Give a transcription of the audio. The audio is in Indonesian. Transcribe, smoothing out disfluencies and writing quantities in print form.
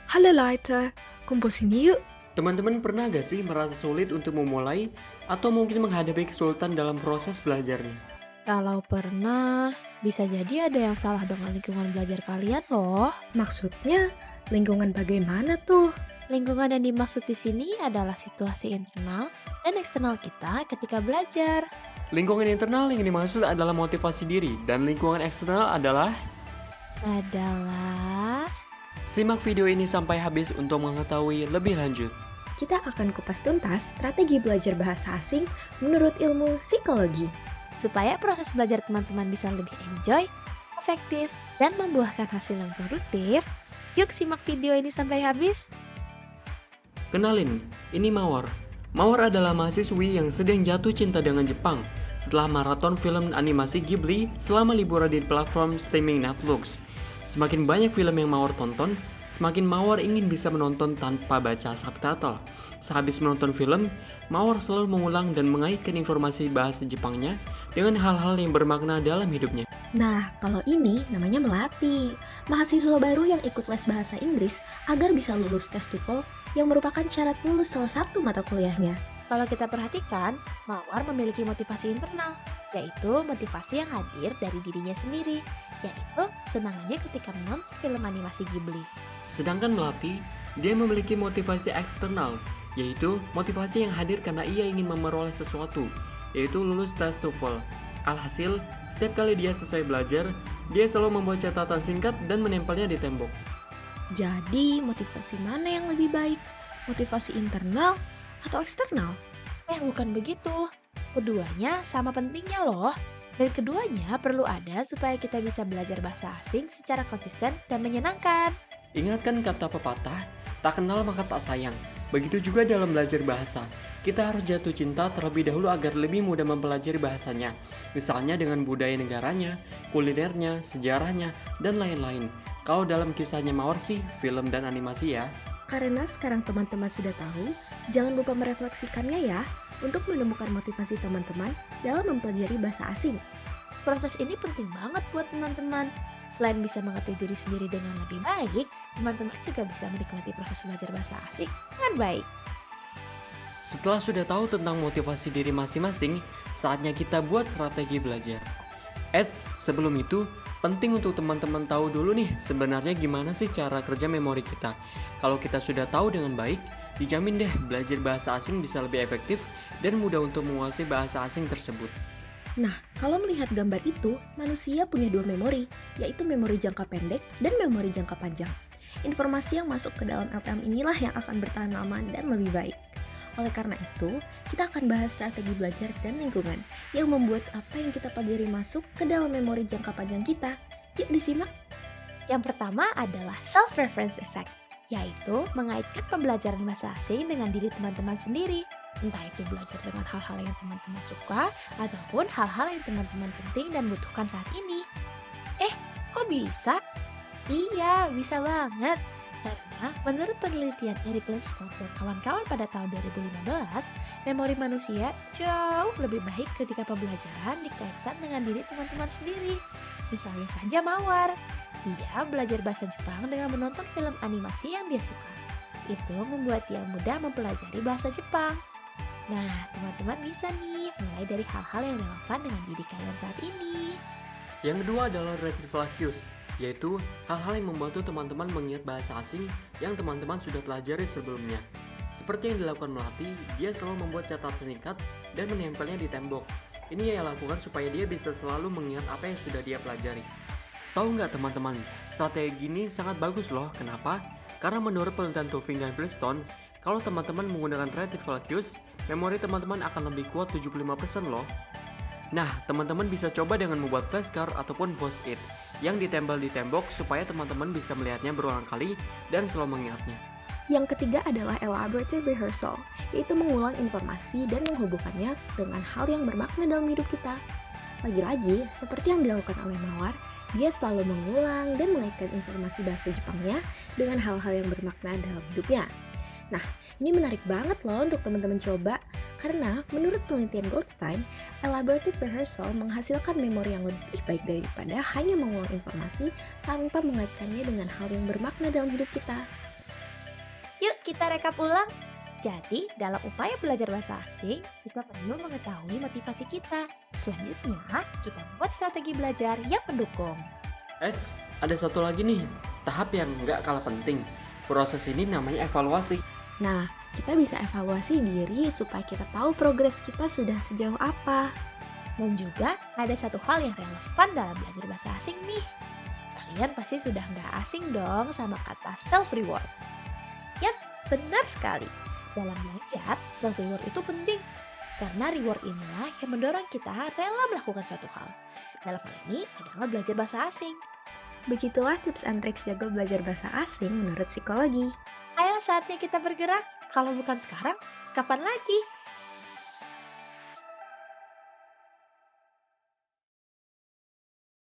Halo Leute, kumpul sini yuk. Teman-teman pernah gak sih merasa sulit untuk memulai atau mungkin menghadapi kesulitan dalam proses belajarnya? Kalau pernah, bisa jadi ada yang salah dengan lingkungan belajar kalian loh. Maksudnya, lingkungan bagaimana tuh? Lingkungan yang dimaksud di sini adalah situasi internal dan eksternal kita ketika belajar. Lingkungan internal yang dimaksud adalah motivasi diri dan lingkungan eksternal adalah. Adalah Simak video ini sampai habis untuk mengetahui lebih lanjut. Kita akan kupas tuntas strategi belajar bahasa asing menurut ilmu psikologi. supaya proses belajar teman-teman bisa lebih enjoy, efektif, dan membuahkan hasil yang produktif. Yuk simak video ini sampai habis. Kenalin, ini Mawar. Mawar adalah mahasiswi yang sedang jatuh cinta dengan Jepang setelah maraton film animasi Ghibli selama liburan di platform streaming Netflix. Semakin banyak film yang Mawar tonton, semakin Mawar ingin bisa menonton tanpa baca subtitle. Sehabis menonton film, Mawar selalu mengulang dan mengaitkan informasi bahasa Jepangnya dengan hal-hal yang bermakna dalam hidupnya. Nah, kalau ini namanya melatih. Mahasiswa baru yang ikut les bahasa Inggris agar bisa lulus tes TOEFL yang merupakan syarat lulus salah satu mata kuliahnya. Kalau kita perhatikan, Mawar memiliki motivasi internal, yaitu motivasi yang hadir dari dirinya sendiri, yaitu senangannya ketika menonton film animasi Ghibli. Sedangkan Melati, dia memiliki motivasi eksternal, yaitu motivasi yang hadir karena ia ingin memperoleh sesuatu, yaitu lulus tes TOEFL. Alhasil, setiap kali dia selesai belajar, dia selalu membuat catatan singkat dan menempelnya di tembok. Jadi, motivasi mana yang lebih baik? Motivasi internal atau eksternal? Bukan begitu. Keduanya sama pentingnya loh. Dan keduanya perlu ada supaya kita bisa belajar bahasa asing secara konsisten dan menyenangkan. Ingatkan kata pepatah, tak kenal maka tak sayang. Begitu juga dalam belajar bahasa. Kita harus jatuh cinta terlebih dahulu agar lebih mudah mempelajari bahasanya. Misalnya dengan budaya negaranya, kulinernya, sejarahnya, dan lain-lain. Kalau dalam kisahnya Mawar sih, film dan animasi ya. Karena sekarang teman-teman sudah tahu, jangan lupa merefleksikannya ya untuk menemukan motivasi teman-teman dalam mempelajari bahasa asing. Proses ini penting banget buat teman-teman. Selain bisa mengerti diri sendiri dengan lebih baik, teman-teman juga bisa menikmati proses belajar bahasa asing dengan baik. Setelah sudah tahu tentang motivasi diri masing-masing, saatnya kita buat strategi belajar. Eits, sebelum itu, penting untuk teman-teman tahu dulu nih sebenarnya gimana sih cara kerja memori kita. Kalau kita sudah tahu dengan baik, dijamin deh belajar bahasa asing bisa lebih efektif dan mudah untuk menguasai bahasa asing tersebut. Nah, kalau melihat gambar itu, manusia punya dua memori, yaitu memori jangka pendek dan memori jangka panjang. Informasi yang masuk ke dalam LTM inilah yang akan bertahan lama dan lebih baik. Oleh karena itu, kita akan bahas strategi belajar dan lingkungan yang membuat apa yang kita pelajari masuk ke dalam memori jangka panjang kita. Yuk disimak! Yang pertama adalah self-reference effect, yaitu mengaitkan pembelajaran bahasa asing dengan diri teman-teman sendiri. Entah itu belajar dengan hal-hal yang teman-teman suka, ataupun hal-hal yang teman-teman penting dan butuhkan saat ini. Kok bisa? Iya, bisa banget. Karena menurut penelitian Eric Lescott dan kawan-kawan pada tahun 2015, memori manusia jauh lebih baik ketika pembelajaran dikaitkan dengan diri teman-teman sendiri. Misalnya saja Mawar, dia belajar bahasa Jepang dengan menonton film animasi yang dia suka. Itu membuat dia mudah mempelajari bahasa Jepang. Nah, teman-teman bisa nih mulai dari hal-hal yang relevan dengan diri kalian saat ini. Yang kedua adalah retrieval cues, yaitu hal-hal yang membantu teman-teman mengingat bahasa asing yang teman-teman sudah pelajari sebelumnya. Seperti yang dilakukan Melati, dia selalu membuat catatan singkat dan menempelnya di tembok. Ini ia lakukan supaya dia bisa selalu mengingat apa yang sudah dia pelajari. Tahu nggak teman-teman, strategi ini sangat bagus loh. Kenapa? Karena menurut penelitian Tufting dan Princeton, kalau teman-teman menggunakan retrieval cues, memori teman-teman akan lebih kuat 75% loh. Nah, teman-teman bisa coba dengan membuat flashcard ataupun post-it yang ditempel di tembok supaya teman-teman bisa melihatnya berulang kali dan selalu mengingatnya. Yang ketiga adalah elaborative rehearsal, yaitu mengulang informasi dan menghubungkannya dengan hal yang bermakna dalam hidup kita. Lagi-lagi, seperti yang dilakukan oleh Mawar, dia selalu mengulang dan mengaitkan informasi bahasa Jepangnya dengan hal-hal yang bermakna dalam hidupnya. Nah, ini menarik banget loh untuk teman-teman coba, karena menurut penelitian Goldstein, elaborative rehearsal menghasilkan memori yang lebih baik daripada hanya mengulang informasi tanpa mengaitkannya dengan hal yang bermakna dalam hidup kita. Yuk kita rekap ulang. Jadi, dalam upaya belajar bahasa asing, kita perlu mengetahui motivasi kita. Selanjutnya, kita buat strategi belajar yang mendukung. Eits, ada satu lagi nih, tahap yang nggak kalah penting. Proses ini namanya evaluasi. Nah, kita bisa evaluasi diri supaya kita tahu progres kita sudah sejauh apa. Dan juga ada satu hal yang relevan dalam belajar bahasa asing nih. Kalian pasti sudah nggak asing dong sama kata self-reward. Yap, benar sekali. Dalam belajar, self-reward itu penting. Karena reward inilah yang mendorong kita rela melakukan suatu hal. Dalam hal ini adalah belajar bahasa asing. Begitulah tips and tricks jago belajar bahasa asing menurut psikologi. Ayo saatnya kita bergerak. Kalau bukan sekarang, kapan lagi?